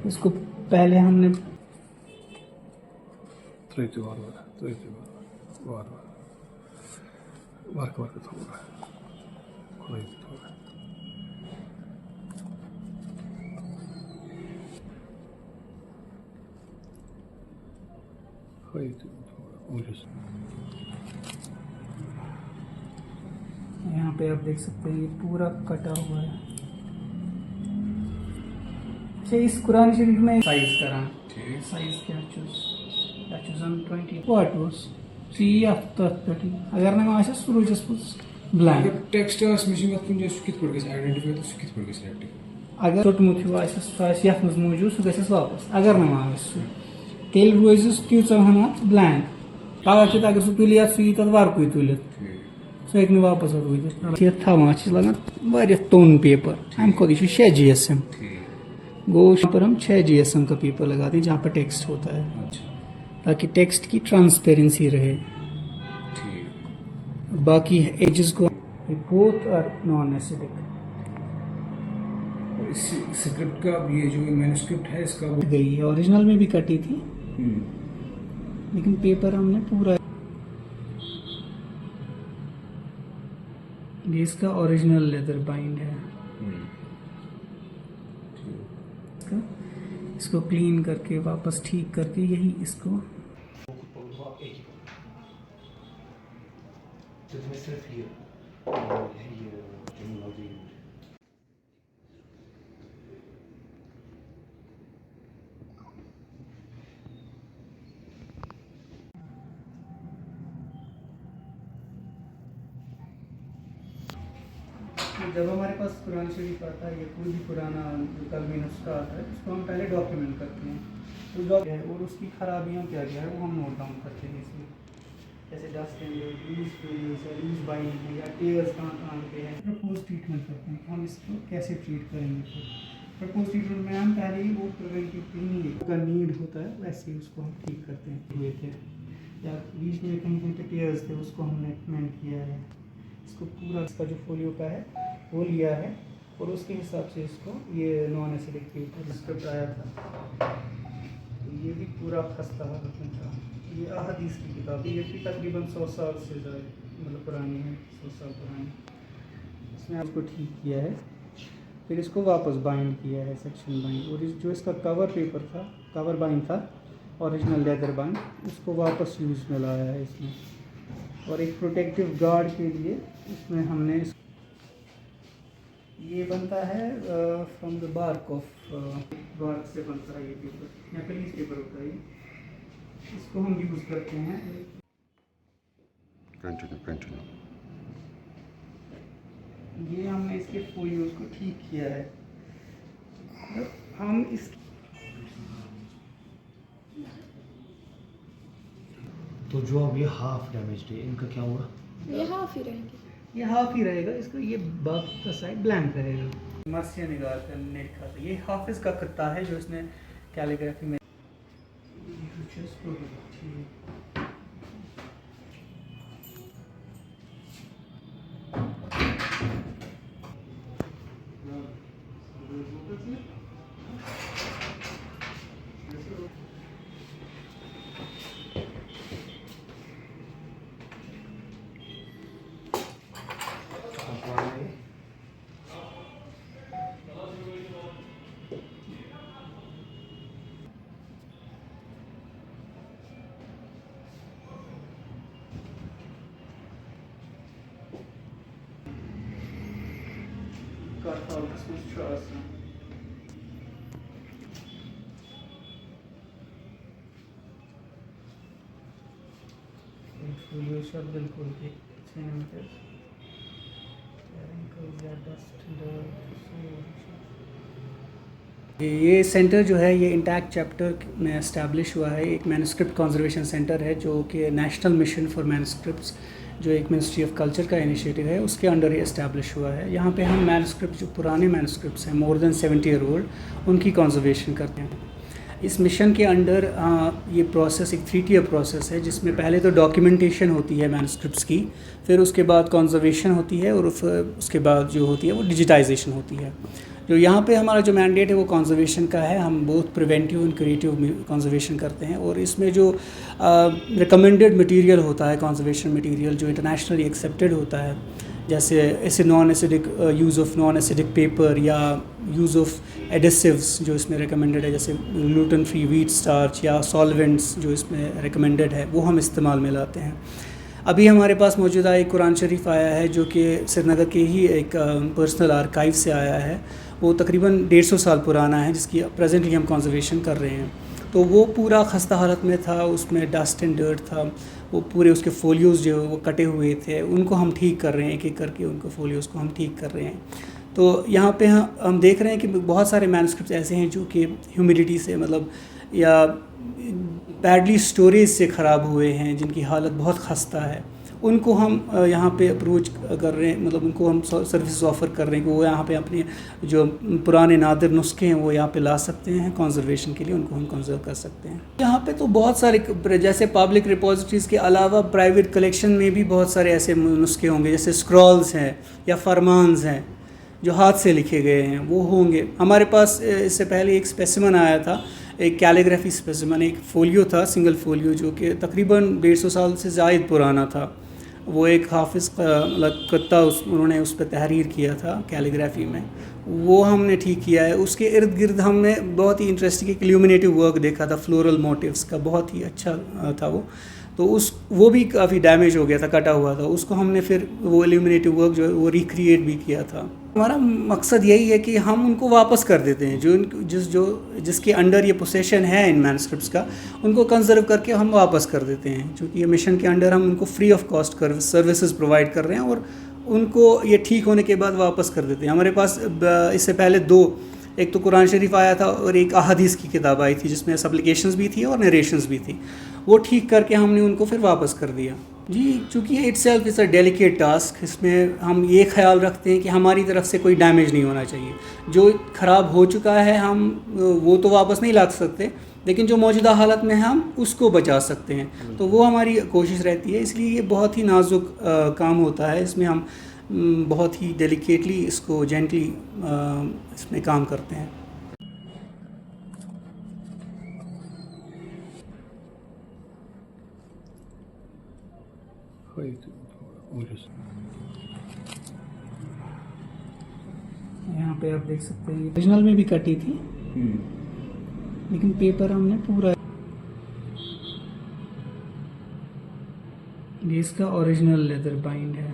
इसको पहले हमने यहाँ पे आप देख सकते हैं ये पूरा कटा हुआ है। अच्छा, इस कुरान शरीफ में साइज करा, साइज क्या चूज 20 फोटोस 3 after 30 अगर मैं वहाँ से शुरू ब्लैंक टेक्स्ट मिशन कित पड़ गया आइडेंटिफाई तो कित पड़ गया अगर छोटमुत यथ मज मौजूद सह गस वापस अगर ना वहाँ तेल रोज तीच ब्लैंक पगह अगर सह तुल सह यी तथ वर्क तुल सह हेक वापस रूज थवान लगान तोन पेपर अम खुद 6 GSM गो पर हम 6 GSM का पेपर लगाते हैं जहाँ पर टेक्स्ट होता है ताकि टेक्स्ट की ट्रांसपेरेंसी रहे। बाकी एजेस को बोथ आर नॉन एसिडिक। इस स्क्रिप्ट का ये जो मैन्युस्क्रिप्ट है इसका वो गई है, ओरिजिनल में भी कटी थी लेकिन पेपर हमने पूरा, ये इसका ओरिजिनल लेदर बाइंड है। इसको क्लीन करके वापस ठीक करके यही इसको जब हमारे पास कुरान शरीफ आता है या कोई भी पुराना जो कलमी नुस्खा आता है उसको हम पहले डॉक्यूमेंट करते हैं तो और उसकी खराबियाँ क्या क्या है वो हम नोट डाउन करते हैं इसमें, जैसे डस्ट लूज बाइंग है या टेयर्स कहाँ पे है। प्रपोज ट्रीटमेंट करते हैं हम इसको कैसे ट्रीट करेंगे। फिर प्रपोज ट्रीटमेंट में हम पहले ही वो प्रिवेंटिव क्लीनिंग का नीड होता है वैसे ही उसको हम ठीक करते हैं। हुए थे या बीच में कहीं कहीं पे टेयर्स थे उसको हमने मेंट किया है। इसको पूरा इसका जो फोलियो का है वो लिया है और उसके हिसाब से इसको ये नॉन एसिडिक पेपर स्क्रिप्ट आया था तो ये भी पूरा खस्ता हालत में था। ये अहदीस की किताब है, ये भी तकरीबन 100 साल से ज़्यादा मतलब पुरानी है, 100 साल पुरानी। इसने उसको ठीक किया है फिर इसको वापस बाइंड किया है सेक्शन बाइंड और जो इसका कवर पेपर था कवर बाइंड था ओरिजिनल लेदर बाइंड उसको वापस यूज़ में लाया है इसमें। और एक प्रोटेक्टिव गार्ड के लिए इसमें हमने ये बनता है from the bark of bark से बनता है ये पेपर या पलीस पेपर होता है इसको हम यूज़ करते हैं। ये हमने इसके फोलियोज को ठीक किया है। हम इस तो जो अब ये हाफ डैमेज्ड है इनका क्या हुआ? ये हाफ ही रहेंगे, ये हाफ ही रहेगा, इसका ये बाकी का साइड ब्लैंक रहेगा। मर्सिया निगार का नेट खाता ये हाफिज का खत्ता है जो इसने कैलीग्राफी में बिल्कुल ये सेंटर जो है ये इंटैक्ट चैप्टर में इस्टेब्लिश हुआ है। एक मैन्युस्क्रिप्ट कंजर्वेशन सेंटर है जो कि नेशनल मिशन फॉर मैन्युस्क्रिप्ट्स जो एक मिनिस्ट्री ऑफ कल्चर का इनिशिएटिव है उसके अंडर ही इस्टेब्लिश हुआ है। यहाँ पे हम मैन्युस्क्रिप्ट जो पुराने मैन्युस्क्रिप्ट्स हैं मोर देन 70 ईयर ओल्ड उनकी कंजर्वेशन करते हैं। इस मिशन के अंडर ये प्रोसेस एक 3 tier प्रोसेस है, जिसमें पहले तो डॉक्यूमेंटेशन होती है मैन्युस्क्रिप्ट्स की, फिर उसके बाद कंजर्वेशन होती है, और फिर उसके बाद जो होती है वो डिजिटाइजेशन होती है। जो यहाँ पे हमारा जो मैंडेट है वो कंजर्वेशन का है। हम बहुत प्रिवेंटिव एंड क्रिएटिव कंजर्वेशन करते हैं, और इसमें जो रिकमेंडेड मटेरियल होता है, कंजर्वेशन मटेरियल जो इंटरनेशनली एक्सेप्टेड होता है, जैसे ऐसे non acidic use of non acidic paper या यूज़ ऑफ एडिसिव्स जो इसमें रिकमेंडेड है, जैसे ग्लूटेन फ्री व्हीट स्टार्च या सॉल्वेंट्स जो इसमें रिकमेंडेड है, वो हम इस्तेमाल में लाते हैं। अभी हमारे पास मौजूदा एक कुरान शरीफ आया है जो कि श्रीनगर के ही एक पर्सनल आर्काइव से आया है। वो तकरीबन 150 साल पुराना है, जिसकी प्रेजेंटली हम कंजर्वेशन कर रहे हैं। तो वो पूरा खस्ता हालत में था, उसमें डस्ट एंड डर्ट था, वो पूरे उसके फोलियोज़ जो वो कटे हुए थे, उनको हम ठीक कर रहे हैं, एक एक करके उनको फोलियोज़ को हम ठीक कर रहे हैं। तो यहाँ पे हम देख रहे हैं कि बहुत सारे मैन्युस्क्रिप्ट्स ऐसे हैं जो कि ह्यूमिडिटी से मतलब या बैडली स्टोरेज से ख़राब हुए हैं, जिनकी हालत बहुत खस्ता है। उनको हम यहाँ पे अप्रोच कर रहे हैं, मतलब उनको हम सर्विस ऑफ़र कर रहे हैं कि वो यहाँ पे अपने जो पुराने नादिर नुस्खे हैं वो यहाँ पे ला सकते हैं कंजर्वेशन के लिए, उनको हम कंजर्व कर सकते हैं। यहाँ पे तो बहुत सारे, जैसे पब्लिक रिपोजिटरीज़ के अलावा प्राइवेट कलेक्शन में भी बहुत सारे ऐसे नुस्खे होंगे, जैसे स्क्रॉल्स हैं या फरमान्स हैं जो हाथ से लिखे गए हैं, वो होंगे। हमारे पास इससे पहले एक स्पेसिमन आया था, एक कैलीग्राफी स्पेसिमन, एक फोलियो था, सिंगल फोलियो, जो कि तकरीबन 150 साल से ज़ायद पुराना था। वो एक हाफिज़ कत्ता उन्होंने उस पर तहरीर किया था कैलीग्राफी में, वो हमने ठीक किया है। उसके इर्द गिर्द हमने बहुत ही इंटरेस्टिंग एक इल्यूमिनेटिव वर्क देखा था, फ्लोरल मोटिव्स का, बहुत ही अच्छा था वो। तो वो भी काफ़ी डैमेज हो गया था, कटा हुआ था, उसको हमने फिर वो इल्यूमिनेटिव वर्क जो है वो रिक्रिएट भी किया था। हमारा मकसद यही है कि हम उनको वापस कर देते हैं, जिसके अंडर ये पोसेशन है इन मैन्युस्क्रिप्ट्स का, उनको कंजर्व करके हम वापस कर देते हैं। क्योंकि ये मिशन के अंडर हम उनको free of cost services provide कर रहे हैं, और उनको ये ठीक होने के बाद वापस कर देते हैं। हमारे पास इससे पहले 2, एक तो कुरान शरीफ आया था और एक अहादीस की किताब आई थी, जिसमें सप्लिकेशंस भी थी और नरेशंस भी थी। वो ठीक करके हमने उनको फिर वापस कर दिया। जी, चूँकि itself is a delicate task, इसमें हम ये ख्याल रखते हैं कि हमारी तरफ से कोई डैमेज नहीं होना चाहिए। जो ख़राब हो चुका है हम वो तो वापस नहीं ला सकते, लेकिन जो मौजूदा हालत में है हम उसको बचा सकते हैं। तो वो हमारी कोशिश रहती है। इसलिए ये बहुत ही नाजुक काम होता है, इसमें हम बहुत ही डेलिकेटली इसको जेंटली इसमें काम करते हैं। यहाँ पे आप देख सकते हैं ओरिजिनल में भी कटी थी, लेकिन पेपर हमने पूरा, ये इसका ओरिजिनल लेदर बाइंड है।